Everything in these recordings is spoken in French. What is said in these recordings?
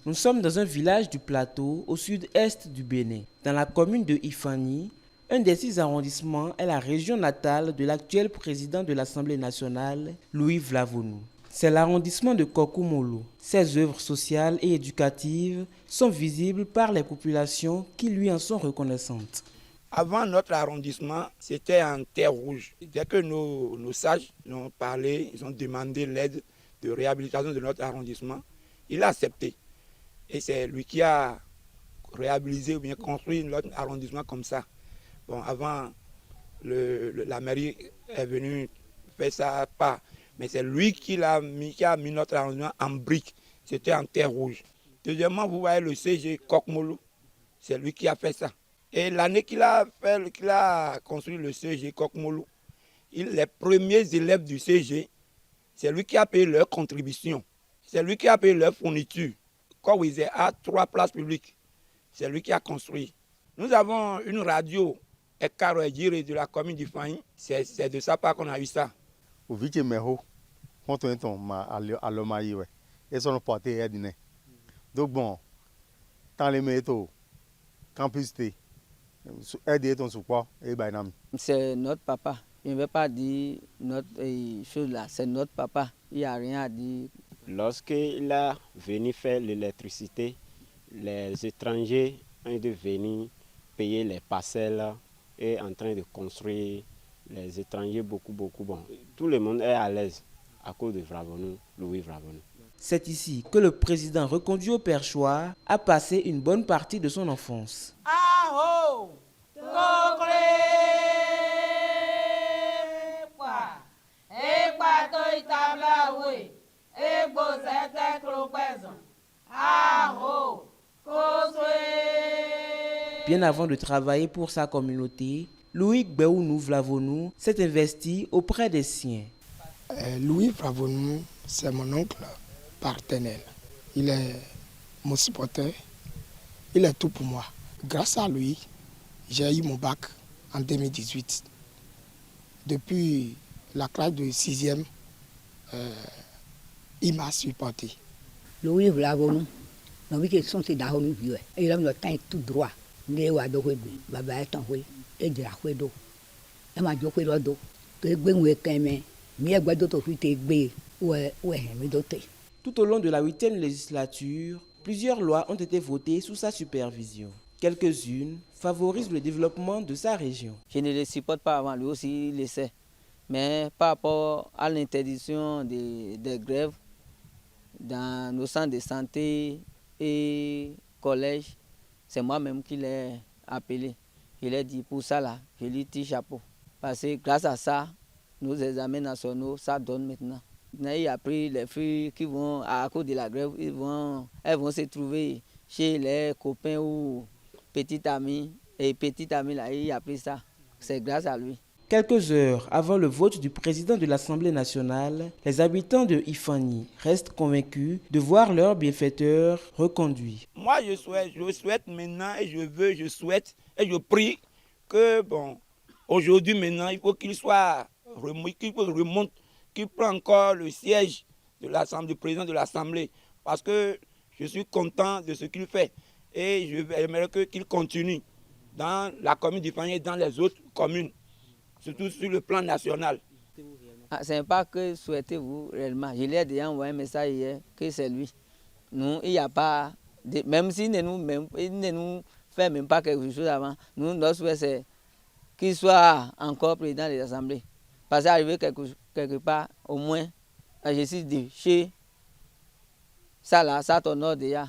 Nous sommes dans un village du plateau au sud-est du Bénin, dans la commune de Ifani. Un des 6 arrondissements est la région natale de l'actuel président de l'Assemblée nationale, Louis Vlavonou. C'est l'arrondissement de Kokoumolo. Ses œuvres sociales et éducatives sont visibles par les populations qui lui en sont reconnaissantes. Avant notre arrondissement, c'était en terre rouge. Dès que nos sages ont parlé, ils ont demandé l'aide de réhabilitation de notre arrondissement, il a accepté. Et c'est lui qui a réhabilité ou bien construit notre arrondissement comme ça. Bon, avant, la mairie est venue faire ça pas. Mais c'est lui qui a mis notre arrondissement en briques. C'était en terre rouge. Deuxièmement, vous voyez le CG Kokmolo. C'est lui qui a fait ça. Et l'année qu'il a construit le CG Kokmolo, les premiers élèves du CG, c'est lui qui a payé leur contribution. C'est lui qui a payé leur fourniture. Quand ils étaient à 3 places publiques, c'est lui qui a construit. Nous avons une radio, Ekaro Ejire de la commune d'Ifani. C'est de sa part qu'on a eu ça. Au vite meho, quand on est à l'homaï, et son porté est dîner. Donc bon, dans les métaux, campus T, aider ton support et bainam. C'est notre papa. Je ne vais pas dire notre chose là, c'est notre papa. Il n'y a rien à dire. Lorsqu'il a venu faire l'électricité, les étrangers ont dû venir payer les parcelles et en train de construire. Les étrangers, beaucoup. Bon, tout le monde est à l'aise à cause de Vlavonou, Louis Vlavonou. C'est ici que le président reconduit au Perchoir a passé une bonne partie de son enfance. Bien avant de travailler pour sa communauté, Louis Gbéounou Vlavonou s'est investi auprès des siens. Louis Vlavonou, c'est mon oncle paternel. Il est mon supporter. Il est tout pour moi. Grâce à lui, j'ai eu mon bac en 2018. Depuis la classe de 6e, il m'a supporté. Louis Vlavonou, il a le temps tout droit. Tout au long de la 8e législature, plusieurs lois ont été votées sous sa supervision. Quelques-unes favorisent le développement de sa région. Je ne le supporte pas avant, lui aussi il le sait. Mais par rapport à l'interdiction des grèves dans nos centres de santé et collèges, c'est moi-même qui l'ai appelé. Je l'ai dit pour ça là, je lui tire chapeau. Parce que grâce à ça, nos examens nationaux, ça donne maintenant. Il a pris les filles qui vont, à cause de la grève, elles vont se trouver chez les copains ou petits amis. Et petit ami là, il a pris ça. C'est grâce à lui. Quelques heures avant le vote du président de l'Assemblée nationale, les habitants de Ifani restent convaincus de voir leur bienfaiteur reconduit. Moi, je souhaite maintenant et je souhaite et je prie que, aujourd'hui maintenant, il faut qu'il remonte, qu'il prenne encore le siège de l'Assemblée, du président de l'Assemblée, parce que je suis content de ce qu'il fait et j'aimerais qu'il continue dans la commune d'Ifani et dans les autres communes. Surtout sur le plan national. Ce n'est pas que souhaitez-vous réellement. Je lui ai déjà envoyé un message hier que c'est lui. Nous, il n'y a pas, même s'il ne nous fait même pas quelque chose avant, nous, notre souhait c'est qu'il soit encore président de l'Assemblée. Parce qu'arriver quelque part, au moins, je suis dit, chez ça là, ça t'honore déjà.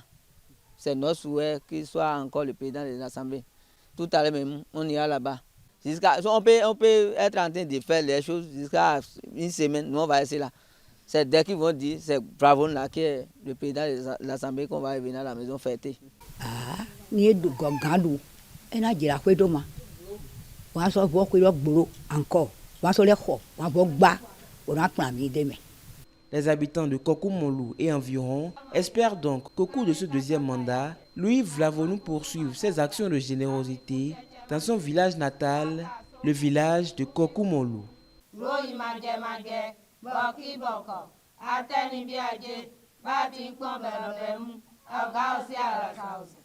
C'est notre souhait qu'il soit encore le président de l'Assemblée. Tout à l'heure même, on ira là-bas. On peut être en train de faire les choses jusqu'à une semaine, nous on va essayer là. C'est dès qu'ils vont dire, c'est Bravo là qui est le président de l'Assemblée qu'on va venir à la maison fêter. Ni du gangandou, et n'a dit la fête demain. On a sauvé le boulot encore. On a sauvé le corps, on a bas, on a planté demain. Les habitants de Kokoumolo et environ espèrent donc qu'au cours de ce deuxième mandat, Louis Vlavonou poursuive ses actions de générosité dans son village natal, le village de Kokoumolo. of Gauss, Yara, Gauss.